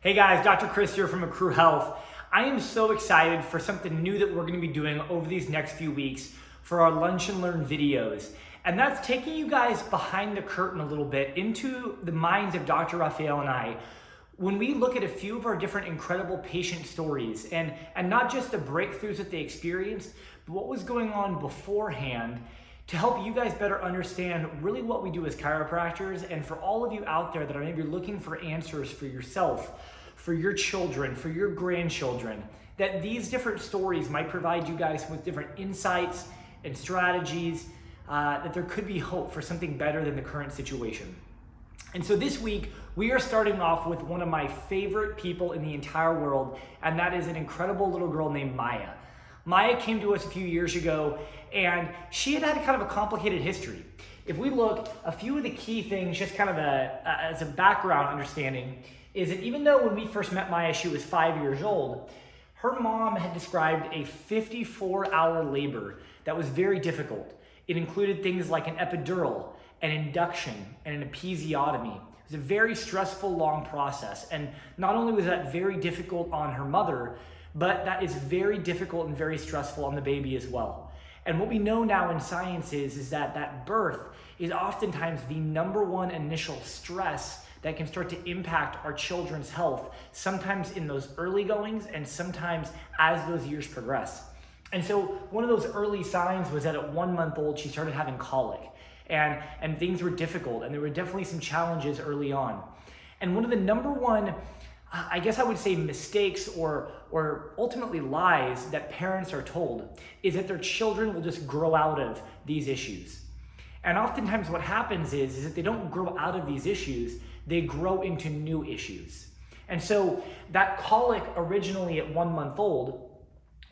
Hey guys, Dr. Chris here from Accrue Health. I am so excited for something new that we're going to be doing over these next few weeks for our Lunch and Learn videos. And that's taking you guys behind the curtain a little bit into the minds of Dr. Raphael and I when we look at a few of our different incredible patient stories and not just the breakthroughs that they experienced, but what was going on beforehand to help you guys better understand really what we do as chiropractors, and for all of you out there that are maybe looking for answers for yourself, for your children, for your grandchildren, that these different stories might provide you guys with different insights and strategies, that there could be hope for something better than the current situation. And so this week, we are starting off with one of my favorite people in the entire world, and that is an incredible little girl named Maia. Maia came to us a few years ago, and she had kind of a complicated history. If we look, a few of the key things, just kind of as a background understanding, is that even though when we first met Maia, she was 5 years old, her mom had described a 54-hour labor that was very difficult. It included things like an epidural, an induction, and an episiotomy. It was a very stressful, long process. And not only was that very difficult on her mother, but that is very difficult and very stressful on the baby as well. And what we know now in science is that birth is oftentimes the number one initial stress that can start to impact our children's health, sometimes in those early goings and sometimes as those years progress. And so one of those early signs was that at 1 month old, she started having colic, and things were difficult, and there were definitely some challenges early on. And one of the number one, I guess I would say, mistakes or ultimately lies that parents are told is that their children will just grow out of these issues. And oftentimes what happens is that they don't grow out of these issues, they grow into new issues. And so that colic originally at 1 month old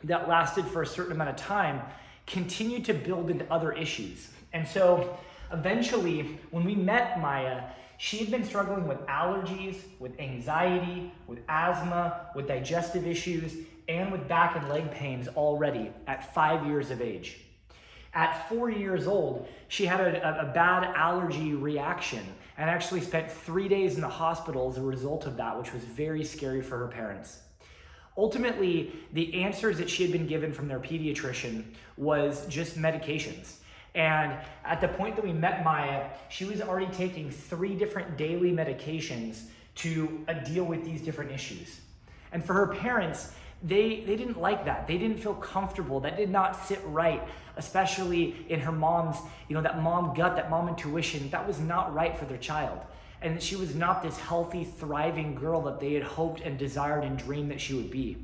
that lasted for a certain amount of time continued to build into other issues. And so eventually when we met Maia, she had been struggling with allergies, with anxiety, with asthma, with digestive issues, and with back and leg pains already at 5 years of age. At 4 years old, she had a bad allergy reaction and actually spent 3 days in the hospital as a result of that, which was very scary for her parents. Ultimately, the answers that she had been given from their pediatrician was just medications. And at the point that we met Maia, she was already taking 3 different daily medications to deal with these different issues. And for her parents, they didn't like that. They didn't feel comfortable. That did not sit right, especially in her mom's, that mom gut, that mom intuition. That was not right for their child. And she was not this healthy, thriving girl that they had hoped and desired and dreamed that she would be.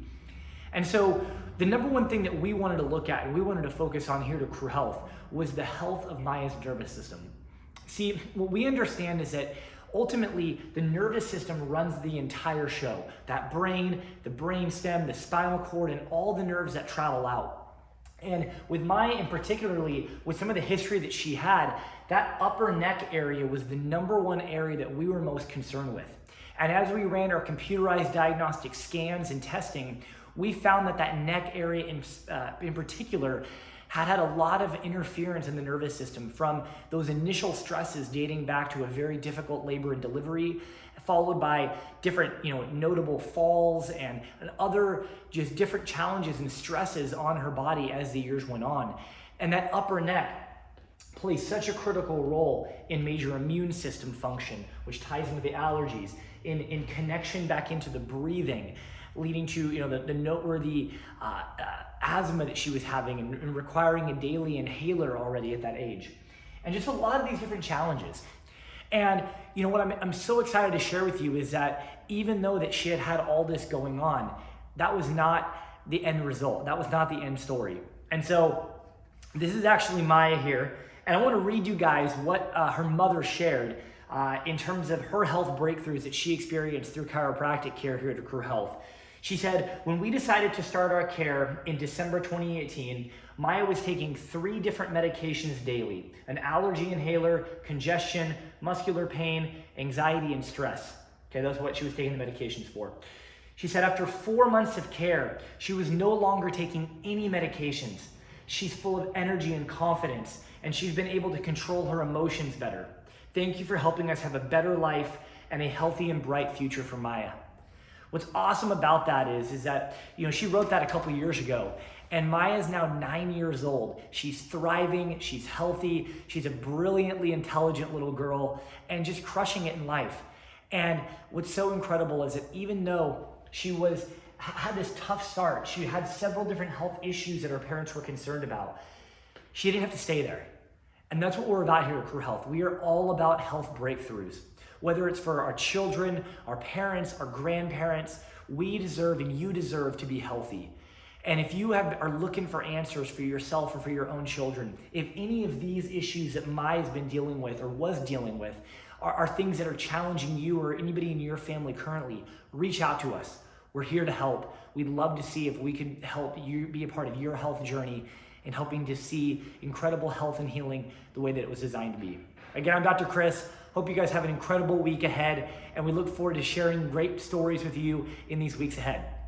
And so the number one thing that we wanted to look at and we wanted to focus on here at Accrue Health was the health of Maia's nervous system. See, what we understand is that ultimately the nervous system runs the entire show. That brain, the brainstem, the spinal cord, and all the nerves that travel out. And with Maia, and particularly with some of the history that she had, that upper neck area was the number one area that we were most concerned with. And as we ran our computerized diagnostic scans and testing, we found that neck area in particular had a lot of interference in the nervous system from those initial stresses dating back to a very difficult labor and delivery, followed by different, notable falls and other just different challenges and stresses on her body as the years went on. And that upper neck plays such a critical role in major immune system function, which ties in with the allergies, in connection back into the breathing, leading to the noteworthy asthma that she was having and requiring a daily inhaler already at that age. And just a lot of these different challenges. And what I'm so excited to share with you is that even though that she had all this going on, that was not the end result. That was not the end story. And so this is actually Maia here. And I want to read you guys what her mother shared in terms of her health breakthroughs that she experienced through chiropractic care here at Accrue Health. She said, when we decided to start our care in December 2018, Maia was taking 3 different medications daily: an allergy inhaler, congestion, muscular pain, anxiety, and stress. Okay, that's what she was taking the medications for. She said after 4 months of care, she was no longer taking any medications. She's full of energy and confidence, and she's been able to control her emotions better. Thank you for helping us have a better life and a healthy and bright future for Maia. What's awesome about that is that, she wrote that a couple years ago, and Maya is now 9 years old. She's thriving, she's healthy, she's a brilliantly intelligent little girl, and just crushing it in life. And what's so incredible is that even though she had this tough start, she had several different health issues that her parents were concerned about, she didn't have to stay there. And that's what we're about here at Crew Health. We are all about health breakthroughs. Whether it's for our children, our parents, our grandparents, we deserve and you deserve to be healthy. And if you are looking for answers for yourself or for your own children, if any of these issues that Maia's been dealing with or was dealing with are things that are challenging you or anybody in your family currently, reach out to us. We're here to help. We'd love to see if we can help you be a part of your health journey and helping to see incredible health and healing the way that it was designed to be. Again, I'm Dr. Chris. Hope you guys have an incredible week ahead, and we look forward to sharing great stories with you in these weeks ahead.